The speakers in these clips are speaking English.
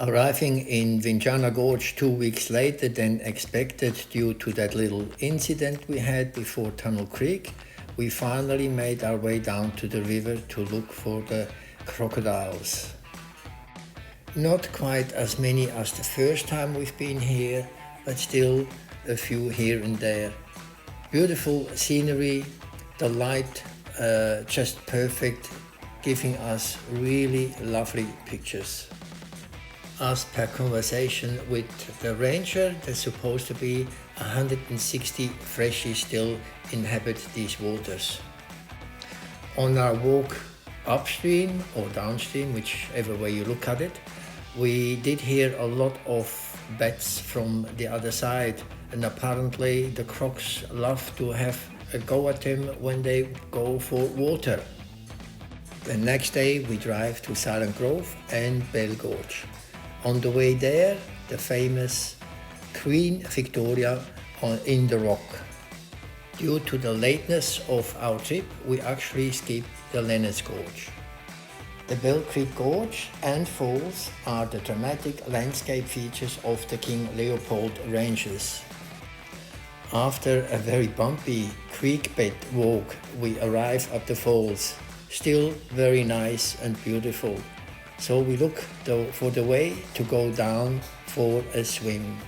Arriving in Windjana Gorge 2 weeks later than expected due to that little incident we had before Tunnel Creek, we finally made our way down to the river to look for the crocodiles. Not quite as many as the first time we've been here, but still a few here and there. Beautiful scenery, the light just perfect, giving us really lovely pictures. As per conversation with the ranger, there's supposed to be 160 freshies still inhabit these waters. On our walk upstream or downstream, whichever way you look at it, we did hear a lot of bats from the other side, and apparently the crocs love to have a go at them when they go for water. The next day we drive to Silent Grove and Bell Gorge. On the way there, the famous Queen Victoria in the rock. Due to the lateness of our trip, we actually skipped the Leonard's Gorge. The Bell Creek Gorge and Falls are the dramatic landscape features of the King Leopold Ranges. After a very bumpy creek bed walk, we arrive at the falls, still very nice and beautiful. So we look for the way to go down for a swim.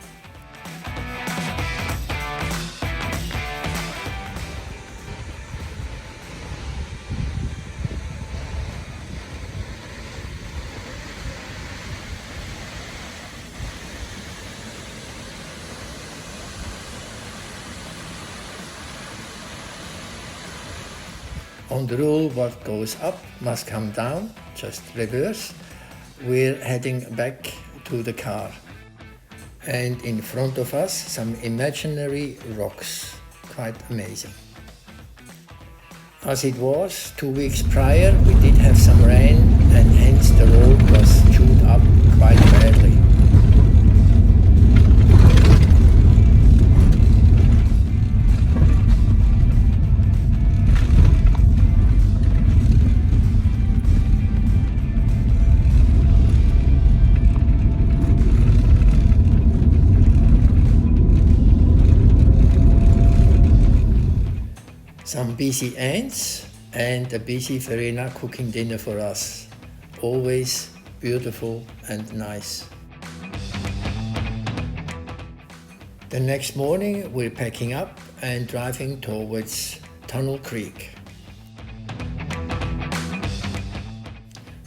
On the rule, what goes up must come down, just reverse. We're heading back to the car. And in front of us, some imaginary rocks. Quite amazing. As it was 2 weeks prior, we did have some rain, and hence the road was chewed up quite badly. Some busy ants and a busy Verena cooking dinner for us. Always beautiful and nice. The next morning we're packing up and driving towards Tunnel Creek.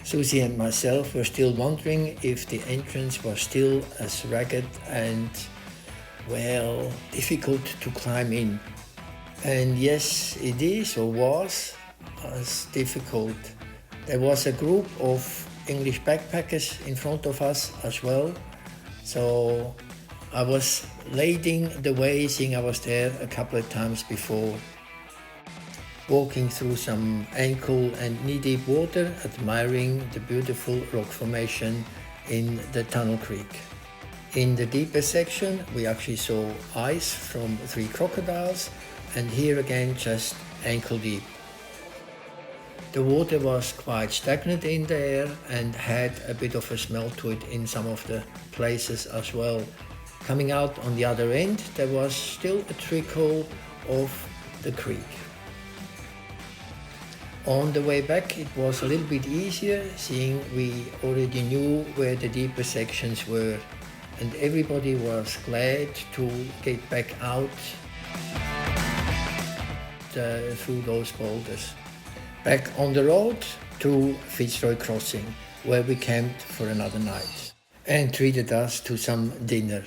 Susie and myself were still wondering if the entrance was still as ragged and, well, difficult to climb in. And yes, it is or was as difficult. There was a group of English backpackers in front of us as well. So I was leading the way, seeing I was there a couple of times before. Walking through some ankle and knee-deep water, admiring the beautiful rock formation in the Tunnel Creek. In the deeper section, we actually saw ice from 3 crocodiles, and here again just ankle deep. The water was quite stagnant in there and had a bit of a smell to it in some of the places as well. Coming out on the other end, there was still a trickle of the creek. On the way back it was a little bit easier, seeing we already knew where the deeper sections were, and everybody was glad to get back out through those boulders. Back on the road to Fitzroy Crossing, where we camped for another night and treated us to some dinner.